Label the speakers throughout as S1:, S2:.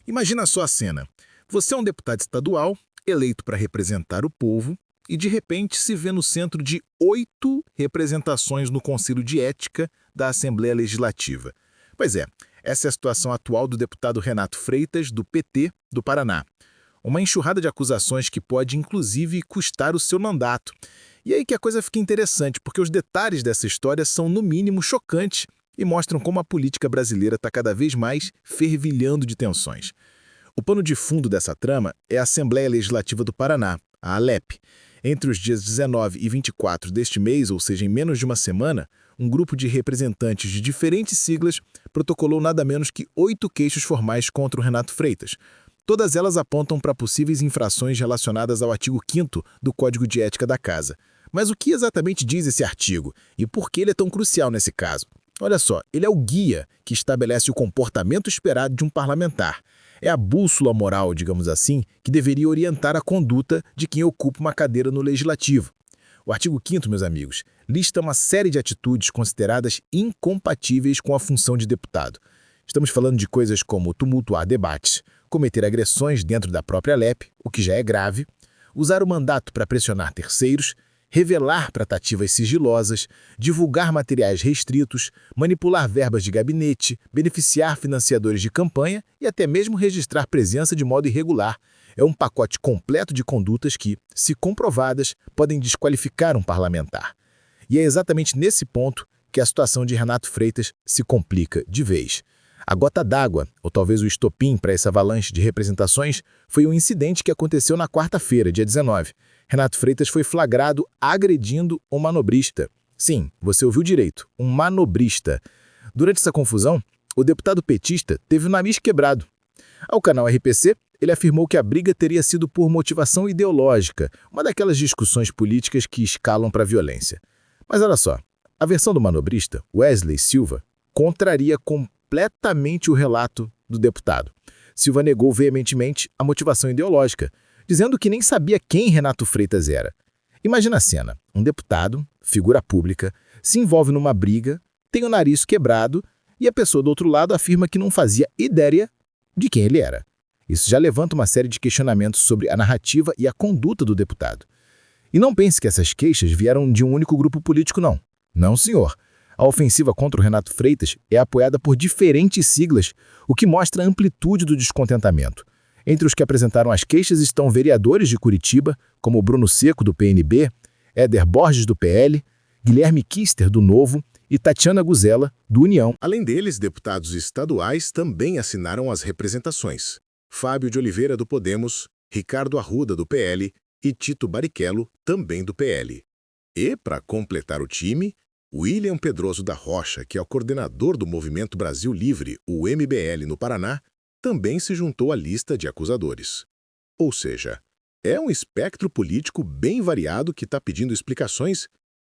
S1: Imagina só a cena. Você é um deputado estadual, eleito para representar o povo, e de repente se vê no centro de 8 representações no Conselho de Ética da Assembleia Legislativa. Pois é, essa é a situação atual do deputado Renato Freitas, do PT do Paraná. Uma enxurrada de acusações que pode, inclusive, custar o seu mandato. E aí que a coisa fica interessante, porque os detalhes dessa história são, no mínimo, chocantes e mostram como a política brasileira está cada vez mais fervilhando de tensões. O pano de fundo dessa trama é a Assembleia Legislativa do Paraná, a ALEP. Entre os dias 19 e 24 deste mês, ou seja, em menos de uma semana, um grupo de representantes de diferentes siglas protocolou nada menos que 8 queixas formais contra o Renato Freitas. Todas elas apontam para possíveis infrações relacionadas ao artigo 5º do Código de Ética da Casa. Mas o que exatamente diz esse artigo? E por que ele é tão crucial nesse caso? Olha só, ele é o guia que estabelece o comportamento esperado de um parlamentar. É a bússola moral, digamos assim, que deveria orientar a conduta de quem ocupa uma cadeira no Legislativo. O artigo 5º, meus amigos, lista uma série de atitudes consideradas incompatíveis com a função de deputado. Estamos falando de coisas como tumultuar debates, cometer agressões dentro da própria LEP, o que já é grave, usar o mandato para pressionar terceiros, revelar tratativas sigilosas, divulgar materiais restritos, manipular verbas de gabinete, beneficiar financiadores de campanha e até mesmo registrar presença de modo irregular. É um pacote completo de condutas que, se comprovadas, podem desqualificar um parlamentar. E é exatamente nesse ponto que a situação de Renato Freitas se complica de vez. A gota d'água, ou talvez o estopim para essa avalanche de representações, foi um incidente que aconteceu na quarta-feira, dia 19. Renato Freitas foi flagrado agredindo um manobrista. Sim, você ouviu direito, um manobrista. Durante essa confusão, o deputado petista teve o nariz quebrado. Ao canal RPC, ele afirmou que a briga teria sido por motivação ideológica, uma daquelas discussões políticas que escalam para a violência. Mas olha só, a versão do manobrista, Wesley Silva, contraria completamente o relato do deputado. Silva negou veementemente a motivação ideológica, dizendo que nem sabia quem Renato Freitas era. Imagina a cena, um deputado, figura pública, se envolve numa briga, tem o nariz quebrado e a pessoa do outro lado afirma que não fazia ideia de quem ele era. Isso já levanta uma série de questionamentos sobre a narrativa e a conduta do deputado. E não pense que essas queixas vieram de um único grupo político, não. Não, senhor. A ofensiva contra o Renato Freitas é apoiada por diferentes siglas, o que mostra a amplitude do descontentamento. Entre os que apresentaram as queixas estão vereadores de Curitiba, como Bruno Seco, do PNB, Éder Borges, do PL, Guilherme Kister, do Novo, e Tatiana Guzella, do União.
S2: Além deles, deputados estaduais também assinaram as representações. Fábio de Oliveira, do Podemos, Ricardo Arruda, do PL, e Tito Barrichello, também do PL. E, para completar o time, William Pedroso da Rocha, que é o coordenador do Movimento Brasil Livre, o MBL, no Paraná, também se juntou à lista de acusadores. Ou seja, é um espectro político bem variado que está pedindo explicações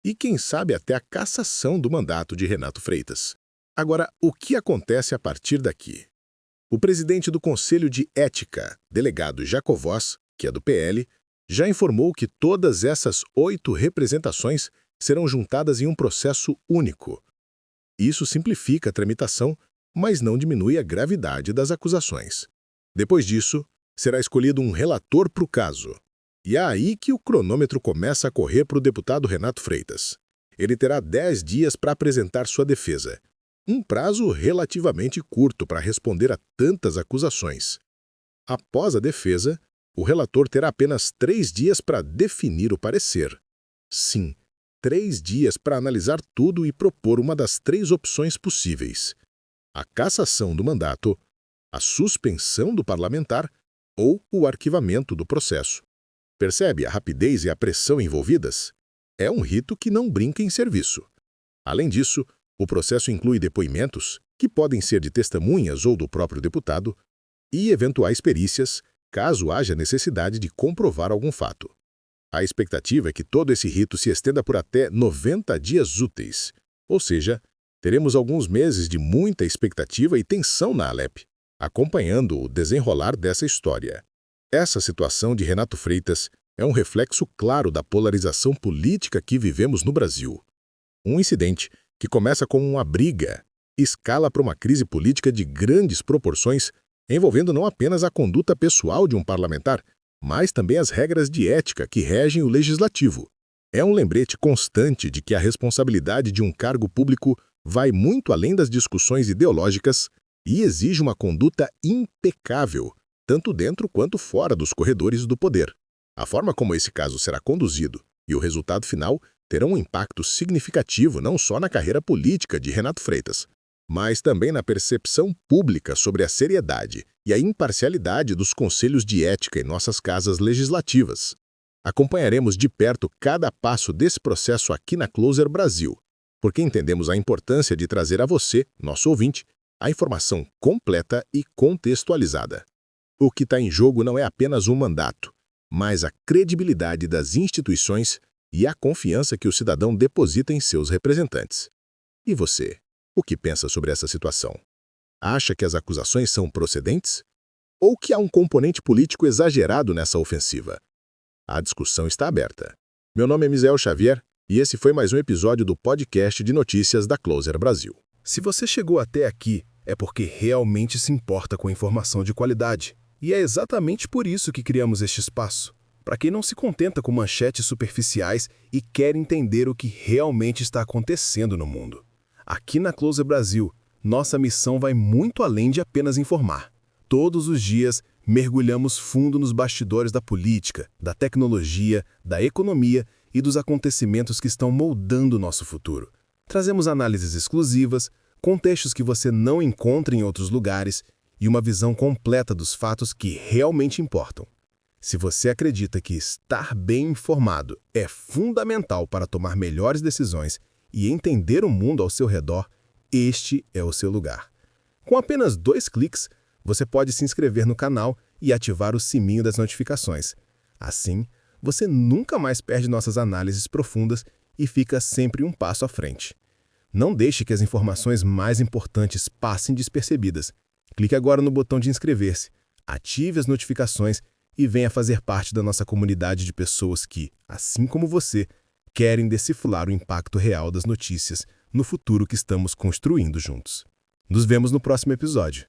S2: e, quem sabe, até a cassação do mandato de Renato Freitas. Agora, o que acontece a partir daqui? O presidente do Conselho de Ética, delegado Jacovós, que é do PL, já informou que todas essas 8 representações serão juntadas em um processo único. Isso simplifica a tramitação, mas não diminui a gravidade das acusações. Depois disso, será escolhido um relator para o caso. E é aí que o cronômetro começa a correr para o deputado Renato Freitas. Ele terá 10 dias para apresentar sua defesa. Um prazo relativamente curto para responder a tantas acusações. Após a defesa, o relator terá apenas 3 dias para definir o parecer. Sim, 3 dias para analisar tudo e propor uma das 3 opções possíveis: a cassação do mandato, a suspensão do parlamentar ou o arquivamento do processo. Percebe a rapidez e a pressão envolvidas? É um rito que não brinca em serviço. Além disso, o processo inclui depoimentos, que podem ser de testemunhas ou do próprio deputado, e eventuais perícias, caso haja necessidade de comprovar algum fato. A expectativa é que todo esse rito se estenda por até 90 dias úteis, ou seja, teremos alguns meses de muita expectativa e tensão na ALEP, acompanhando o desenrolar dessa história. Essa situação de Renato Freitas é um reflexo claro da polarização política que vivemos no Brasil. Um incidente que começa como uma briga, escala para uma crise política de grandes proporções envolvendo não apenas a conduta pessoal de um parlamentar, mas também as regras de ética que regem o legislativo. É um lembrete constante de que a responsabilidade de um cargo público vai muito além das discussões ideológicas e exige uma conduta impecável, tanto dentro quanto fora dos corredores do poder. A forma como esse caso será conduzido e o resultado final terão um impacto significativo não só na carreira política de Renato Freitas, mas também na percepção pública sobre a seriedade e a imparcialidade dos conselhos de ética em nossas casas legislativas. Acompanharemos de perto cada passo desse processo aqui na Closer Brasil, porque entendemos a importância de trazer a você, nosso ouvinte, a informação completa e contextualizada. O que está em jogo não é apenas um mandato, mas a credibilidade das instituições e a confiança que o cidadão deposita em seus representantes. E você? O que pensa sobre essa situação? Acha que as acusações são procedentes? Ou que há um componente político exagerado nessa ofensiva? A discussão está aberta. Meu nome é Misael Xavier e esse foi mais um episódio do podcast de notícias da Closer Brasil.
S1: Se você chegou até aqui, é porque realmente se importa com informação de qualidade. E é exatamente por isso que criamos este espaço. Para quem não se contenta com manchetes superficiais e quer entender o que realmente está acontecendo no mundo. Aqui na Closer Brasil, nossa missão vai muito além de apenas informar. Todos os dias, mergulhamos fundo nos bastidores da política, da tecnologia, da economia e dos acontecimentos que estão moldando o nosso futuro. Trazemos análises exclusivas, contextos que você não encontra em outros lugares e uma visão completa dos fatos que realmente importam. Se você acredita que estar bem informado é fundamental para tomar melhores decisões e entender o mundo ao seu redor, este é o seu lugar. Com apenas 2 cliques, você pode se inscrever no canal e ativar o sininho das notificações. Assim, você nunca mais perde nossas análises profundas e fica sempre um passo à frente. Não deixe que as informações mais importantes passem despercebidas. Clique agora no botão de inscrever-se, ative as notificações e venha fazer parte da nossa comunidade de pessoas que, assim como você, querem decifrar o impacto real das notícias no futuro que estamos construindo juntos. Nos vemos no próximo episódio.